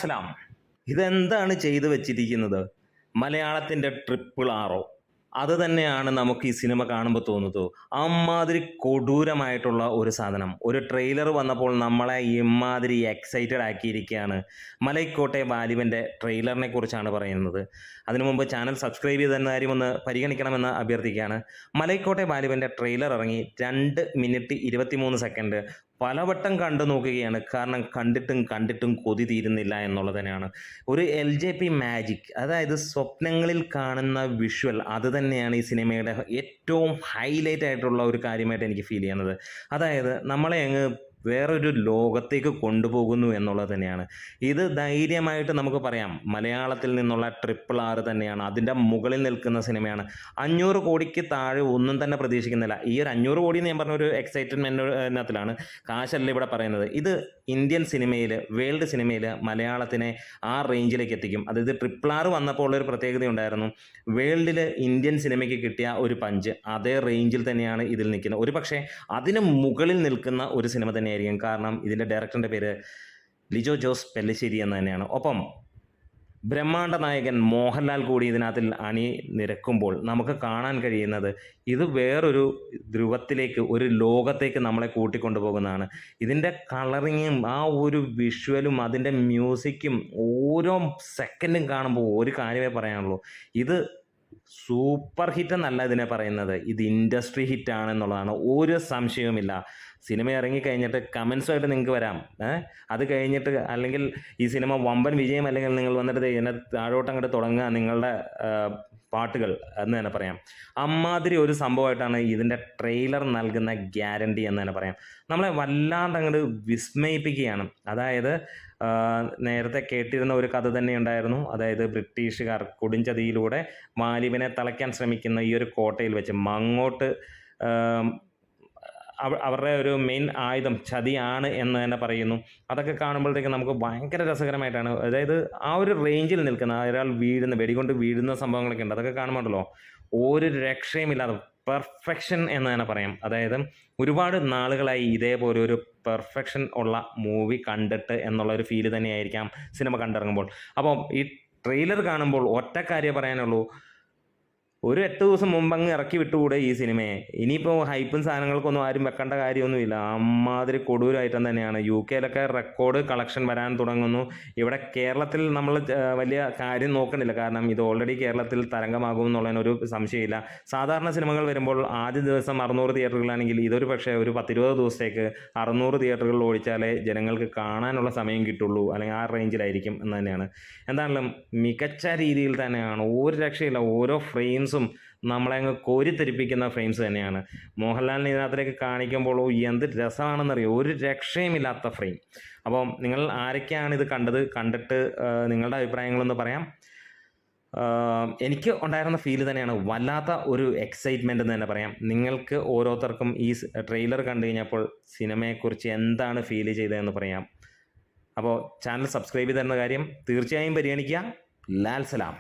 സലാം. ഇതെന്താണ് ചെയ്തു വെച്ചിരിക്കുന്നത്? മലയാളത്തിൻ്റെ ട്രിപ്പിൾ ആറോ? അത് തന്നെയാണ് നമുക്ക് ഈ സിനിമ കാണുമ്പോൾ തോന്നുന്നത്. അമ്മാതിരി കൊടൂരമായിട്ടുള്ള ഒരു സാധനം. ഒരു ട്രെയിലർ വന്നപ്പോൾ നമ്മളെ ഇമ്മാതിരി എക്സൈറ്റഡ് ആക്കിയിരിക്കുകയാണ്. മലൈക്കോട്ടെ വാലിബൻ്റെ ട്രെയിലറിനെ കുറിച്ചാണ് പറയുന്നത്. അതിനു മുമ്പ് ചാനൽ സബ്സ്ക്രൈബ് ചെയ്തെന്ന കാര്യം ഒന്ന് പരിഗണിക്കണമെന്ന് അഭ്യർത്ഥിക്കുകയാണ്. മലൈക്കോട്ടെ വാലിബൻ്റെ ട്രെയിലർ ഇറങ്ങി 2 മിനിറ്റ് 23 സെക്കൻഡ് പലവട്ടം കണ്ടു നോക്കുകയാണ്. കാരണം കണ്ടിട്ടും കൊതി തീരുന്നില്ല എന്നുള്ളത് തന്നെയാണ്. ഒരു LJP മാജിക്, അതായത് സ്വപ്നങ്ങളിൽ കാണുന്ന വിഷ്വൽ, അത് തന്നെയാണ് ഈ സിനിമയുടെ ഏറ്റവും ഹൈലൈറ്റ് ആയിട്ടുള്ള ഒരു കാര്യമായിട്ട് എനിക്ക് ഫീൽ ചെയ്യുന്നത്. അതായത് നമ്മളെ അങ്ങ് വേറൊരു ലോകത്തേക്ക് കൊണ്ടുപോകുന്നു എന്നുള്ളത് തന്നെയാണ്. ഇത് ധൈര്യമായിട്ട് നമുക്ക് പറയാം, മലയാളത്തിൽ നിന്നുള്ള ട്രിപ്പിൾ ആറ് തന്നെയാണ്. അതിൻ്റെ മുകളിൽ നിൽക്കുന്ന സിനിമയാണ്. 500 കോടിക്ക് താഴെ ഒന്നും തന്നെ പ്രതീക്ഷിക്കുന്നില്ല. ഈ ഒരു 500 കോടി എന്ന് ഞാൻ പറഞ്ഞ ഒരു എക്സൈറ്റ്മെൻറ്റിനകത്തിലാണ്, കാശല്ല ഇവിടെ പറയുന്നത്. ഇത് ഇന്ത്യൻ സിനിമയിൽ, വേൾഡ് സിനിമയിൽ മലയാളത്തിനെ ആ റേഞ്ചിലേക്ക് എത്തിക്കും. അതായത് ട്രിപ്പിൾ ആറ് വന്നപ്പോൾ ഉള്ളൊരു പ്രത്യേകത ഉണ്ടായിരുന്നു. വേൾഡിൽ ഇന്ത്യൻ സിനിമയ്ക്ക് കിട്ടിയ ഒരു പഞ്ച് അതേ റേഞ്ചിൽ തന്നെയാണ് ഇതിൽ നിൽക്കുന്നത്. ഒരു പക്ഷേ അതിന് മുകളിൽ നിൽക്കുന്ന ഒരു സിനിമ തന്നെയായിരിക്കും. കാരണം ഇതിൻ്റെ ഡയറക്ടറിൻ്റെ പേര് ലിജോ ജോസ് പെല്ലിശ്ശേരി എന്ന് തന്നെയാണ്. ഒപ്പം ബ്രഹ്മാണ്ഡ നായകൻ മോഹൻലാൽ കൂടി ഇതിനകത്തിൽ നിരക്കുമ്പോൾ നമുക്ക് കാണാൻ കഴിയുന്നത് ഇത് വേറൊരു ധ്രുവത്തിലേക്ക്, ഒരു ലോകത്തേക്ക് നമ്മളെ കൂട്ടിക്കൊണ്ടുപോകുന്നതാണ്. ഇതിൻ്റെ കളറിങ്ങും ആ ഒരു വിഷ്വലും അതിൻ്റെ മ്യൂസിക്കും ഓരോ സെക്കൻഡും കാണുമ്പോൾ ഒരു കാര്യമേ പറയാനുള്ളൂ, ഇത് സൂപ്പർ ഹിറ്റ് എന്നല്ല ഇതിനെ പറയുന്നത്, ഇത് ഇൻഡസ്ട്രി ഹിറ്റ് ആണെന്നുള്ളതാണ്. ഒരു സംശയവുമില്ല. സിനിമ ഇറങ്ങിക്കഴിഞ്ഞിട്ട് കമൻസുമായിട്ട് നിങ്ങൾക്ക് വരാം. അത് കഴിഞ്ഞിട്ട് അല്ലെങ്കിൽ ഈ സിനിമ വമ്പൻ വിജയം അല്ലെങ്കിൽ നിങ്ങൾ വന്നിട്ട് ഇതിനെ താഴോട്ട് അങ്ങോട്ട് തുടങ്ങുക നിങ്ങളുടെ പാട്ടുകൾ എന്ന് തന്നെ പറയാം. അമ്മാതിരി ഒരു സംഭവമായിട്ടാണ് ഇതിൻ്റെ ട്രെയിലർ നൽകുന്ന ഗ്യാരണ്ടി എന്ന് തന്നെ പറയാം. നമ്മളെ വല്ലാണ്ട് അങ്ങോട്ട് വിസ്മയിപ്പിക്കുകയാണ്. അതായത് നേരത്തെ കേട്ടിരുന്ന ഒരു കഥ തന്നെ ഉണ്ടായിരുന്നു. അതായത് ബ്രിട്ടീഷുകാർ കൊടുംചതിയിലൂടെ വാലിബനെ തളയ്ക്കാൻ ശ്രമിക്കുന്ന ഈ ഒരു കോട്ടയിൽ വെച്ച് മങ്ങോട്ട് അവരുടെ ഒരു മെയിൻ ആയുധം ചതിയാണ് എന്ന് തന്നെ പറയുന്നു. അതൊക്കെ കാണുമ്പോഴത്തേക്ക് നമുക്ക് ഭയങ്കര രസകരമായിട്ടാണ്. അതായത് ആ ഒരു റേഞ്ചിൽ നിൽക്കുന്ന ഒരാൾ വെടികൊണ്ട് വീഴുന്ന സംഭവങ്ങളൊക്കെ ഉണ്ട്. അതൊക്കെ കാണുമ്പോഴല്ലോ ഒരു രക്ഷയുമില്ലാതെ പെർഫെക്ഷൻ എന്ന് തന്നെ പറയാം. അതായത് ഒരുപാട് നാളുകളായി ഇതേപോലെ ഒരു പെർഫെക്ഷൻ ഉള്ള മൂവി കണ്ടിട്ട് എന്നുള്ളൊരു ഫീല് തന്നെയായിരിക്കാം സിനിമ കണ്ടിറങ്ങുമ്പോൾ. അപ്പോൾ ഈ ട്രെയിലർ കാണുമ്പോൾ ഒറ്റ കാര്യം പറയാനുള്ളൂ, ഒരു 8 ദിവസം മുമ്പ് അങ്ങ് ഇറക്കി വിട്ടുകൂടെ ഈ സിനിമയെ? ഇനിയിപ്പോൾ ഹൈപ്പും സാധനങ്ങൾക്കൊന്നും ആരും വെക്കേണ്ട കാര്യമൊന്നുമില്ല. അമ്മാതിരി കൊടൂരായിട്ടും തന്നെയാണ്. UK റെക്കോർഡ് കളക്ഷൻ വരാൻ തുടങ്ങുന്നു. ഇവിടെ കേരളത്തിൽ നമ്മൾ വലിയ കാര്യം നോക്കണില്ല, കാരണം ഇത് ഓൾറെഡി കേരളത്തിൽ തരംഗമാകും എന്നുള്ളതിനൊരു സംശയമില്ല. സാധാരണ സിനിമകൾ വരുമ്പോൾ ആദ്യ ദിവസം 600 തിയേറ്ററുകളാണെങ്കിൽ ഇതൊരു പക്ഷേ ഒരു 10-20 ദിവസത്തേക്ക് 600 തിയേറ്ററുകളിൽ ഓടിച്ചാലേ ജനങ്ങൾക്ക് കാണാനുള്ള സമയം കിട്ടുള്ളൂ, അല്ലെങ്കിൽ ആ റേഞ്ചിലായിരിക്കും എന്ന് തന്നെയാണ്. എന്താണെങ്കിലും മികച്ച രീതിയിൽ തന്നെയാണ്, ഒരു രക്ഷയില്ല. ഓരോ ഫ്രെയിംസും നമ്മളെ അങ്ങ് കോരിത്തെരിപ്പിക്കുന്ന ഫ്രെയിംസ് തന്നെയാണ്. മോഹൻലാലിനെ ഇതിനകത്തേക്ക് കാണിക്കുമ്പോൾ എന്ത് രസമാണെന്നറിയോ, ഒരു രക്ഷയുമില്ലാത്ത ഫ്രെയിം. അപ്പോൾ നിങ്ങൾ ആരൊക്കെയാണ് ഇത് കണ്ടിട്ട് നിങ്ങളുടെ അഭിപ്രായങ്ങളൊന്ന് പറയാം. എനിക്ക് ഉണ്ടായിരുന്ന ഫീല് തന്നെയാണ്, വല്ലാത്ത ഒരു എക്സൈറ്റ്മെൻറ്റ് എന്ന് തന്നെ പറയാം. നിങ്ങൾക്ക് ഓരോരുത്തർക്കും ഈ ട്രെയിലർ കണ്ടു കഴിഞ്ഞപ്പോൾ സിനിമയെക്കുറിച്ച് എന്താണ് ഫീൽ ചെയ്തതെന്ന് പറയാം. അപ്പോൾ ചാനൽ സബ്സ്ക്രൈബ് ചെയ്ത് തരുന്ന കാര്യം തീർച്ചയായും പരിഗണിക്കുക. ലാൽ സലാം.